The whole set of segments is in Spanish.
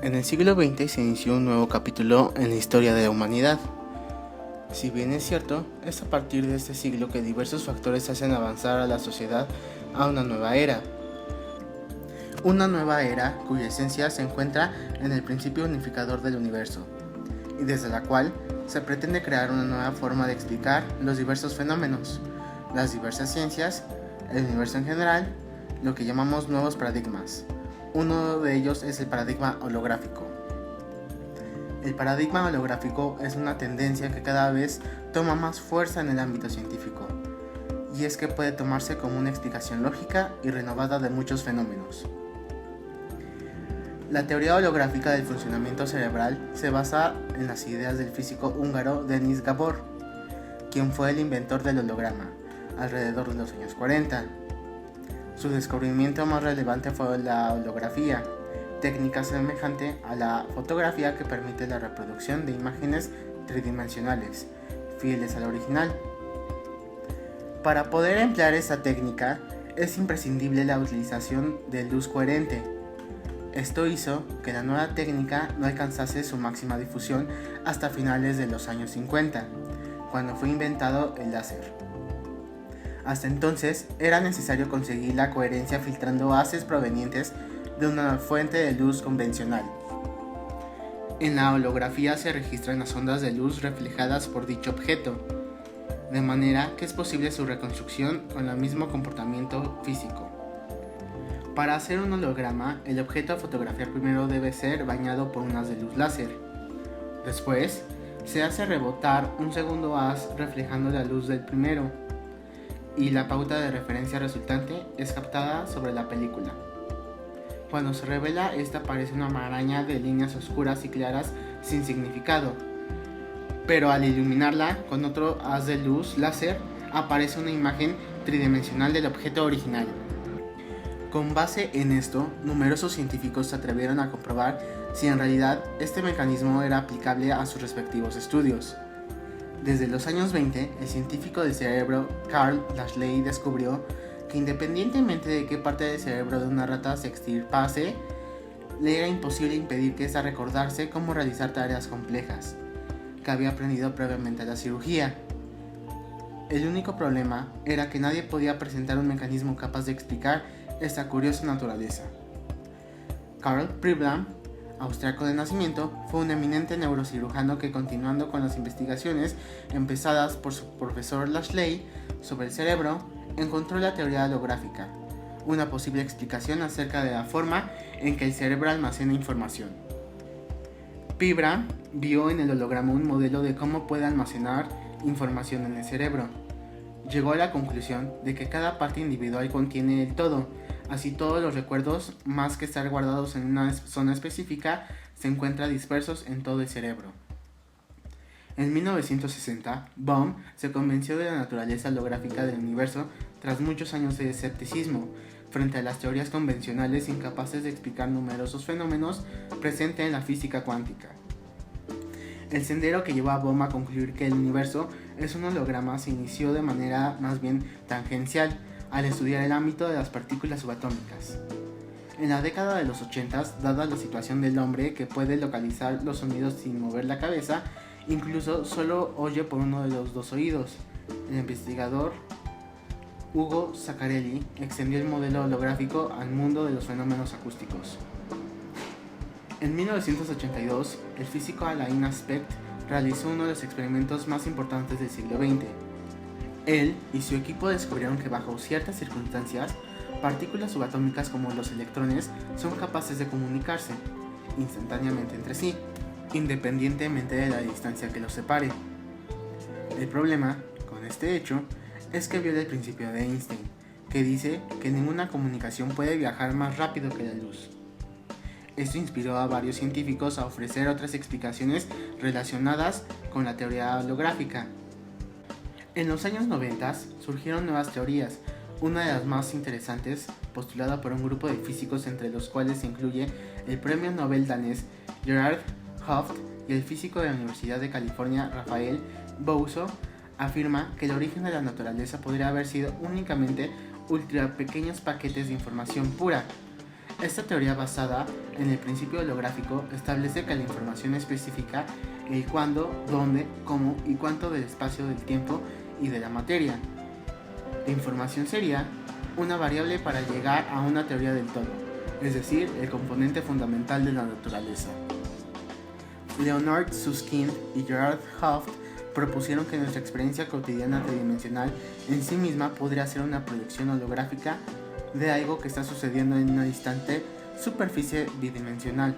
En el siglo XX se inició un nuevo capítulo en la historia de la humanidad. Si bien es cierto, es a partir de este siglo que diversos factores hacen avanzar a la sociedad a una nueva era. Una nueva era cuya esencia se encuentra en el principio unificador del universo, y desde la cual se pretende crear una nueva forma de explicar los diversos fenómenos, las diversas ciencias, el universo en general, lo que llamamos nuevos paradigmas. Uno de ellos es el paradigma holográfico. El paradigma holográfico es una tendencia que cada vez toma más fuerza en el ámbito científico, y es que puede tomarse como una explicación lógica y renovada de muchos fenómenos. La teoría holográfica del funcionamiento cerebral se basa en las ideas del físico húngaro Denis Gabor, quien fue el inventor del holograma, alrededor de los años 40. Su descubrimiento más relevante fue la holografía, técnica semejante a la fotografía que permite la reproducción de imágenes tridimensionales, fieles al original. Para poder emplear esta técnica, es imprescindible la utilización de luz coherente. Esto hizo que la nueva técnica no alcanzase su máxima difusión hasta finales de los años 50, cuando fue inventado el láser. Hasta entonces era necesario conseguir la coherencia filtrando haces provenientes de una fuente de luz convencional. En la holografía se registran las ondas de luz reflejadas por dicho objeto, de manera que es posible su reconstrucción con el mismo comportamiento físico. Para hacer un holograma, el objeto a fotografiar primero debe ser bañado por un haz de luz láser. Después, se hace rebotar un segundo haz reflejando la luz del primero, y la pauta de referencia resultante es captada sobre la película. Cuando se revela, esta aparece una maraña de líneas oscuras y claras sin significado, pero al iluminarla con otro haz de luz láser, aparece una imagen tridimensional del objeto original. Con base en esto, numerosos científicos se atrevieron a comprobar si en realidad este mecanismo era aplicable a sus respectivos estudios. Desde los años 20, el científico del cerebro Carl Lashley descubrió que independientemente de qué parte del cerebro de una rata se extirpase, le era imposible impedir que ésta recordase cómo realizar tareas complejas, que había aprendido previamente a la cirugía. El único problema era que nadie podía presentar un mecanismo capaz de explicar esta curiosa naturaleza. Karl Pribram, austriaco de nacimiento, fue un eminente neurocirujano que, continuando con las investigaciones empezadas por su profesor Lashley sobre el cerebro, encontró la teoría holográfica, una posible explicación acerca de la forma en que el cerebro almacena información. Pribram vio en el holograma un modelo de cómo puede almacenar información en el cerebro. Llegó a la conclusión de que cada parte individual contiene el todo. Así, todos los recuerdos, más que estar guardados en una zona específica, se encuentran dispersos en todo el cerebro. En 1960, Bohm se convenció de la naturaleza holográfica del universo tras muchos años de escepticismo frente a las teorías convencionales incapaces de explicar numerosos fenómenos presentes en la física cuántica. El sendero que llevó a Bohm a concluir que el universo es un holograma se inició de manera más bien tangencial, al estudiar el ámbito de las partículas subatómicas. En la década de los 80, dada la situación del hombre que puede localizar los sonidos sin mover la cabeza, incluso solo oye por uno de los dos oídos, el investigador Ugo Zaccarelli extendió el modelo holográfico al mundo de los fenómenos acústicos. En 1982, el físico Alain Aspect realizó uno de los experimentos más importantes del siglo XX. Él y su equipo descubrieron que bajo ciertas circunstancias, partículas subatómicas como los electrones son capaces de comunicarse instantáneamente entre sí, independientemente de la distancia que los separe. El problema con este hecho es que viola el principio de Einstein, que dice que ninguna comunicación puede viajar más rápido que la luz. Esto inspiró a varios científicos a ofrecer otras explicaciones relacionadas con la teoría holográfica. En los años 90 surgieron nuevas teorías, una de las más interesantes, postulada por un grupo de físicos entre los cuales se incluye el premio Nobel danés Gerhard Hooft y el físico de la Universidad de California Raphael Bousso, afirma que el origen de la naturaleza podría haber sido únicamente ultra pequeños paquetes de información pura. Esta teoría, basada en el principio holográfico, establece que la información especifica el cuándo, dónde, cómo y cuánto del espacio, del tiempo y de la materia. La información sería una variable para llegar a una teoría del todo, es decir, el componente fundamental de la naturaleza. Leonard Susskind y Gerard Hoft propusieron que nuestra experiencia cotidiana tridimensional en sí misma podría ser una proyección holográfica de algo que está sucediendo en una distante superficie bidimensional.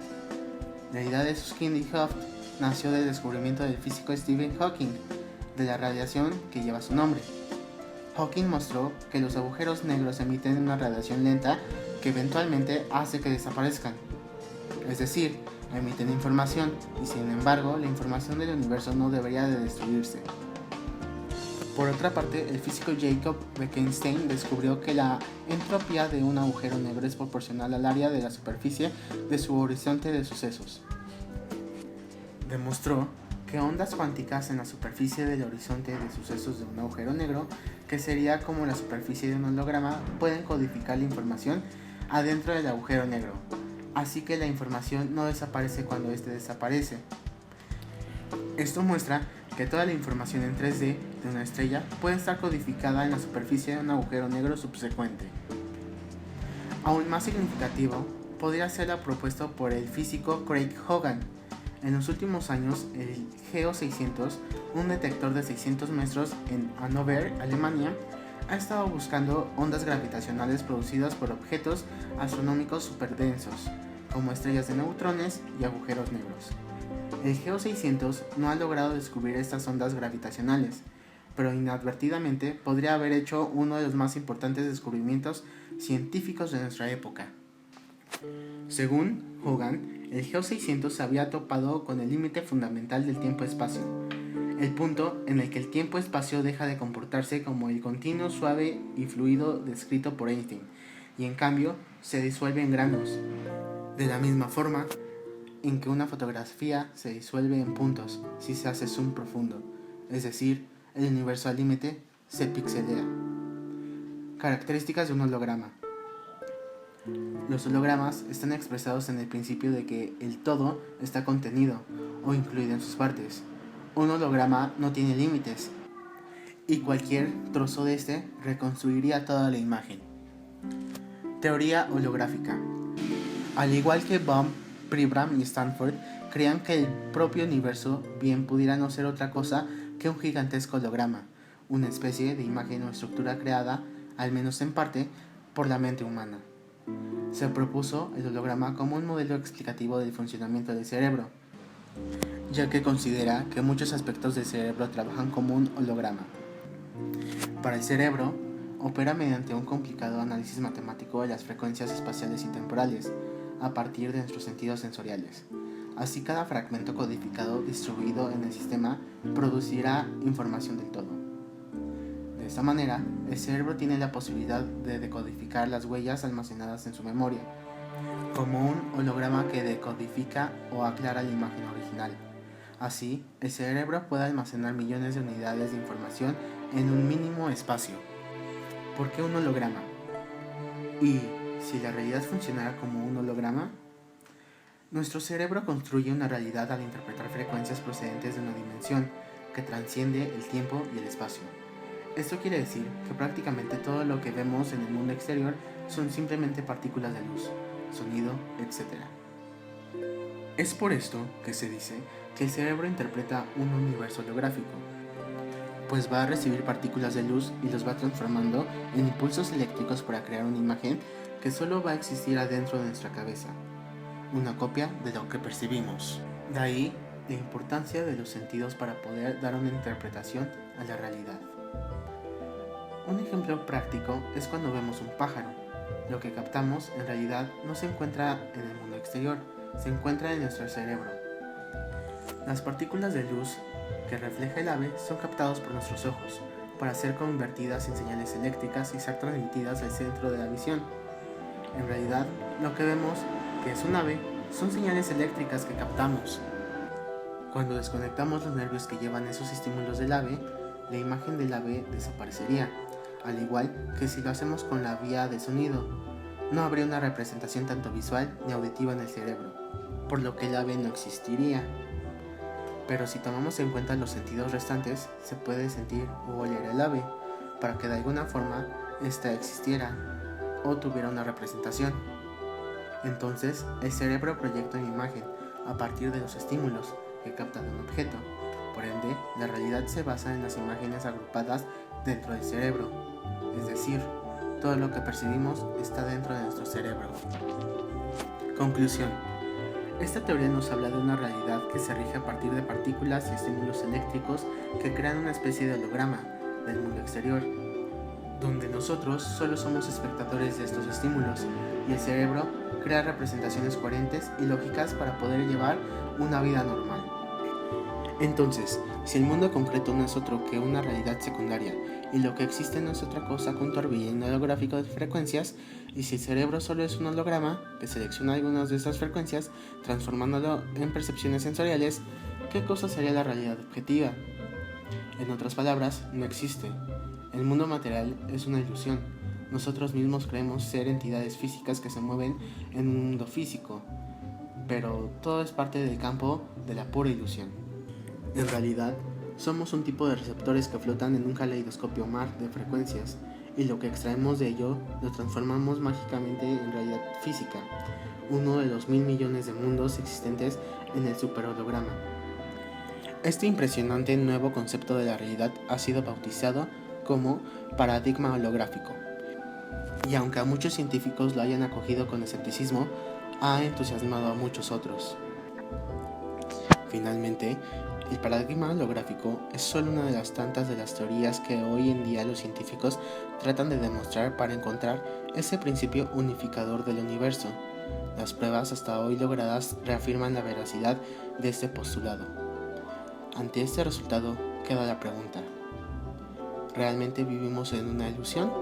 La idea de Susskind y Hoft nació del descubrimiento del físico Stephen Hawking de la radiación que lleva su nombre. Hawking mostró que los agujeros negros emiten una radiación lenta que eventualmente hace que desaparezcan, es decir, emiten información, y sin embargo la información del universo no debería de destruirse. Por otra parte, el físico Jacob Bekenstein descubrió que la entropía de un agujero negro es proporcional al área de la superficie de su horizonte de sucesos. Demostró que ondas cuánticas en la superficie del horizonte de sucesos de un agujero negro, que sería como la superficie de un holograma, pueden codificar la información adentro del agujero negro, así que la información no desaparece cuando éste desaparece. Esto muestra que toda la información en 3D de una estrella puede estar codificada en la superficie de un agujero negro subsecuente. Aún más significativo podría ser lo propuesto por el físico Craig Hogan. En los últimos años, el GEO 600, un detector de 600 metros en Hannover, Alemania, ha estado buscando ondas gravitacionales producidas por objetos astronómicos superdensos, como estrellas de neutrones y agujeros negros. El GEO 600 no ha logrado descubrir estas ondas gravitacionales, pero inadvertidamente podría haber hecho uno de los más importantes descubrimientos científicos de nuestra época. Según Hogan, el GEO 600 se había topado con el límite fundamental del tiempo-espacio, el punto en el que el tiempo-espacio deja de comportarse como el continuo suave y fluido descrito por Einstein, y en cambio se disuelve en granos, de la misma forma en que una fotografía se disuelve en puntos si se hace zoom profundo, es decir, el universo al límite se pixelea. Características de un holograma. Los hologramas están expresados en el principio de que el todo está contenido o incluido en sus partes. Un holograma no tiene límites, y cualquier trozo de este reconstruiría toda la imagen. Teoría holográfica. Al igual que Bohm, Pribram y Stanford, creían que el propio universo bien pudiera no ser otra cosa que un gigantesco holograma, una especie de imagen o estructura creada, al menos en parte, por la mente humana. Se propuso el holograma como un modelo explicativo del funcionamiento del cerebro, ya que considera que muchos aspectos del cerebro trabajan como un holograma. Para el cerebro, opera mediante un complicado análisis matemático de las frecuencias espaciales y temporales, a partir de nuestros sentidos sensoriales. Así, cada fragmento codificado distribuido en el sistema producirá información del todo. De esta manera, el cerebro tiene la posibilidad de decodificar las huellas almacenadas en su memoria, como un holograma que decodifica o aclara la imagen original. Así, el cerebro puede almacenar millones de unidades de información en un mínimo espacio. ¿Por qué un holograma? Y si la realidad funcionara como un holograma, nuestro cerebro construye una realidad al interpretar frecuencias procedentes de una dimensión que trasciende el tiempo y el espacio. Esto quiere decir que prácticamente todo lo que vemos en el mundo exterior son simplemente partículas de luz, sonido, etc. Es por esto que se dice que el cerebro interpreta un universo holográfico, pues va a recibir partículas de luz y los va transformando en impulsos eléctricos para crear una imagen que solo va a existir adentro de nuestra cabeza, una copia de lo que percibimos. De ahí la importancia de los sentidos para poder dar una interpretación a la realidad. Un ejemplo práctico es cuando vemos un pájaro. Lo que captamos en realidad no se encuentra en el mundo exterior, se encuentra en nuestro cerebro. Las partículas de luz que refleja el ave son captadas por nuestros ojos para ser convertidas en señales eléctricas y ser transmitidas al centro de la visión. En realidad, lo que vemos, que es un ave, son señales eléctricas que captamos. Cuando desconectamos los nervios que llevan esos estímulos del ave, la imagen del ave desaparecería, al igual que si lo hacemos con la vía de sonido. no habría una representación tanto visual ni auditiva en el cerebro, por lo que el ave no existiría. Pero si tomamos en cuenta los sentidos restantes, se puede sentir o oler el ave, para que de alguna forma ésta existiera o tuviera una representación. Entonces, el cerebro proyecta una imagen a partir de los estímulos que captan un objeto. Por ende, la realidad se basa en las imágenes agrupadas dentro del cerebro, es decir, todo lo que percibimos está dentro de nuestro cerebro. Conclusión. Esta teoría nos habla de una realidad que se rige a partir de partículas y estímulos eléctricos que crean una especie de holograma del mundo exterior, donde nosotros solo somos espectadores de estos estímulos y el cerebro crea representaciones coherentes y lógicas para poder llevar una vida normal. Entonces, si el mundo concreto no es otro que una realidad secundaria y lo que existe no es otra cosa que un torbellino holográfico de frecuencias, y si el cerebro solo es un holograma que selecciona algunas de estas frecuencias transformándolo en percepciones sensoriales, ¿qué cosa sería la realidad objetiva? En otras palabras, no existe. El mundo material es una ilusión. Nosotros mismos creemos ser entidades físicas que se mueven en un mundo físico, pero todo es parte del campo de la pura ilusión. En realidad, somos un tipo de receptores que flotan en un caleidoscopio mar de frecuencias, y lo que extraemos de ello lo transformamos mágicamente en realidad física, uno de los 1.000 millones de mundos existentes en el superholograma. Este impresionante nuevo concepto de la realidad ha sido bautizado como paradigma holográfico, y aunque a muchos científicos lo hayan acogido con escepticismo, ha entusiasmado a muchos otros. Finalmente, el paradigma holográfico es solo una de las tantas de las teorías que hoy en día los científicos tratan de demostrar para encontrar ese principio unificador del universo. Las pruebas hasta hoy logradas reafirman la veracidad de este postulado. Ante este resultado queda la pregunta: ¿realmente vivimos en una ilusión?